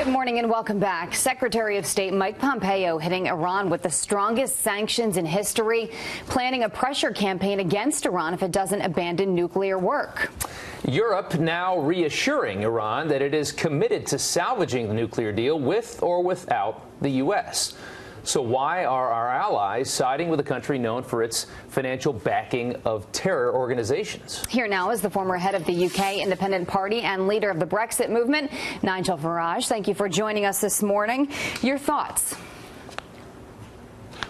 Good morning and welcome back. Secretary of State Mike Pompeo hitting Iran with the strongest sanctions in history, planning a pressure campaign against Iran if it doesn't abandon nuclear work. Europe now reassuring Iran that it is committed to salvaging the nuclear deal with or without the U.S. So why are our allies siding with a country known for its financial backing of terror organizations? Here now is the former head of the UK Independent Party and leader of the Brexit movement, Nigel Farage. Thank you for joining us this morning. Your thoughts?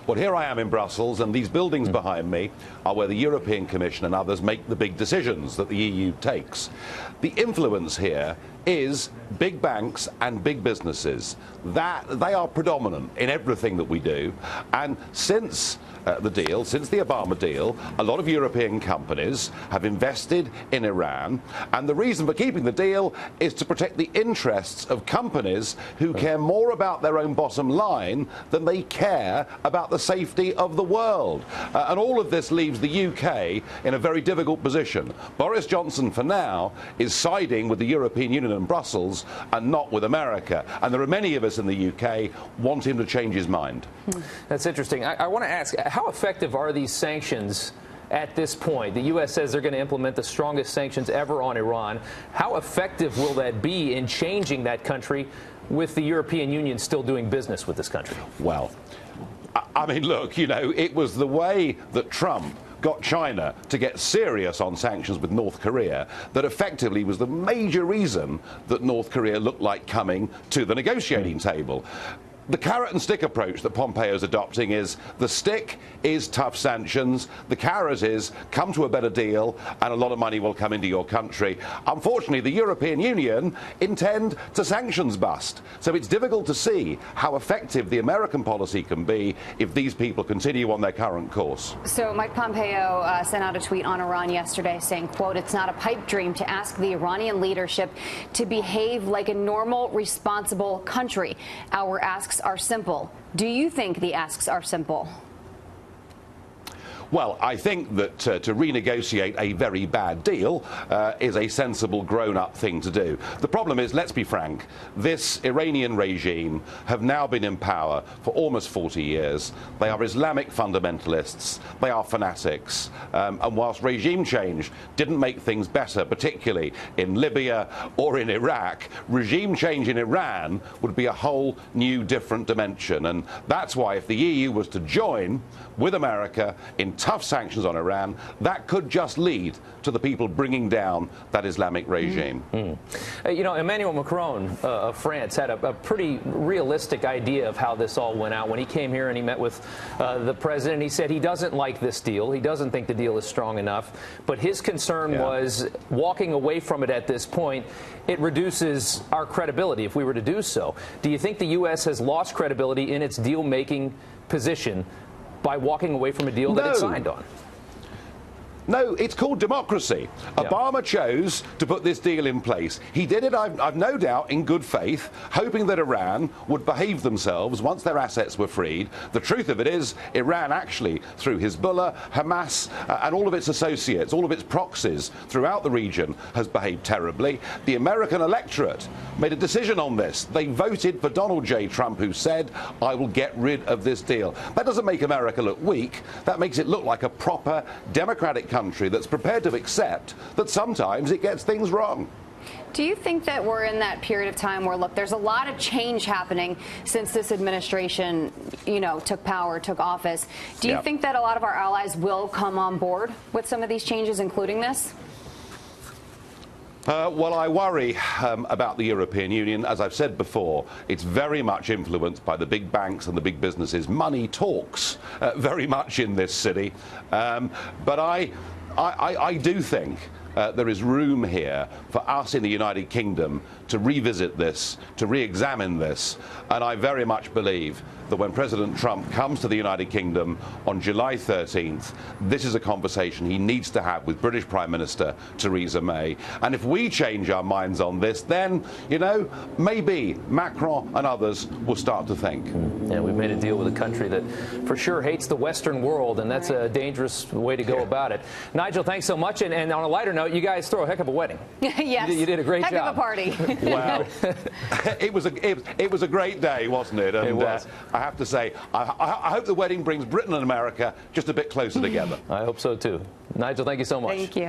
Well, here I am in Brussels, and these buildings behind me are where the European Commission and others make the big decisions that the EU takes. The influence here is big banks and big businesses. That they are predominant in everything that we do. And since the Obama deal, a lot of European companies have invested in Iran, and the reason for keeping the deal is to protect the interests of companies who care more about their own bottom line than they care about the safety of the world. And all of this leaves the UK in a very difficult position. Boris Johnson, for now, is siding with the European Union and Brussels and not with America. And there are many of us in the UK want him to change his mind. That's interesting. I want to ask, how effective are these sanctions at this point? The U.S. says they're going to implement the strongest sanctions ever on Iran. How effective will that be in changing that country with the European Union still doing business with this country? Well, I mean, look, you know, it was the way that Trump got China to get serious on sanctions with North Korea that effectively was the major reason that North Korea looked like coming to the negotiating table. The carrot and stick approach that Pompeo is adopting is the stick is tough sanctions, the carrot is come to a better deal and a lot of money will come into your country. Unfortunately, the European Union intend to sanctions bust. So it's difficult to see how effective the American policy can be if these people continue on their current course. So Mike Pompeo sent out a tweet on Iran yesterday saying, quote, "It's not a pipe dream to ask the Iranian leadership to behave like a normal, responsible country. Our asks are simple." Do you think the asks are simple? Well, I think that to renegotiate a very bad deal is a sensible, grown-up thing to do. The problem is, let's be frank, this Iranian regime have now been in power for almost 40 years. They are Islamic fundamentalists. They are fanatics. And whilst regime change didn't make things better, particularly in Libya or in Iraq, regime change in Iran would be a whole new, different dimension. And that's why if the EU was to join with America in tough sanctions on Iran, that could just lead to the people bringing down that Islamic regime. You know, Emmanuel Macron of France had a pretty realistic idea of how this all went out when he came here and he met with the president. He said he doesn't like this deal. He doesn't think the deal is strong enough. But his concern was walking away from it at this point, it reduces our credibility if we were to do so. Do you think the U.S. has lost credibility in its deal-making position by walking away from a deal that it signed on? No, it's called democracy. Yeah. Obama chose to put this deal in place. He did it, I've no doubt, in good faith, hoping that Iran would behave themselves once their assets were freed. The truth of it is, Iran actually, through Hezbollah, Hamas, and all of its associates, all of its proxies throughout the region, has behaved terribly. The American electorate made a decision on this. They voted for Donald J. Trump, who said, "I will get rid of this deal." That doesn't make America look weak. That makes it look like a proper democratic country that's prepared to accept that sometimes it gets things wrong. Do you think that we're in that period of time where, look, there's a lot of change happening since this administration, you know, took office? Do you think that a lot of our allies will come on board with some of these changes, including this? Well, I worry about the European Union. As I've said before, it's very much influenced by the big banks and the big businesses. Money talks very much in this city. But I do think there is room here for us in the United Kingdom to revisit this, to re-examine this. And I very much believe that when President Trump comes to the United Kingdom on July 13th, this is a conversation he needs to have with British Prime Minister Theresa May. And if we change our minds on this, then, you know, maybe Macron and others will start to think. Yeah, we've made a deal with a country that for sure hates the Western world, and that's a dangerous way to go about it. Nigel, thanks so much. And on a lighter note, know, you guys throw a heck of a wedding. Yes. You did a great job. Heck of a party. Well, it was a great day, wasn't it? And it was. I have to say, I hope the wedding brings Britain and America just a bit closer together. I hope so, too. Nigel, thank you so much. Thank you.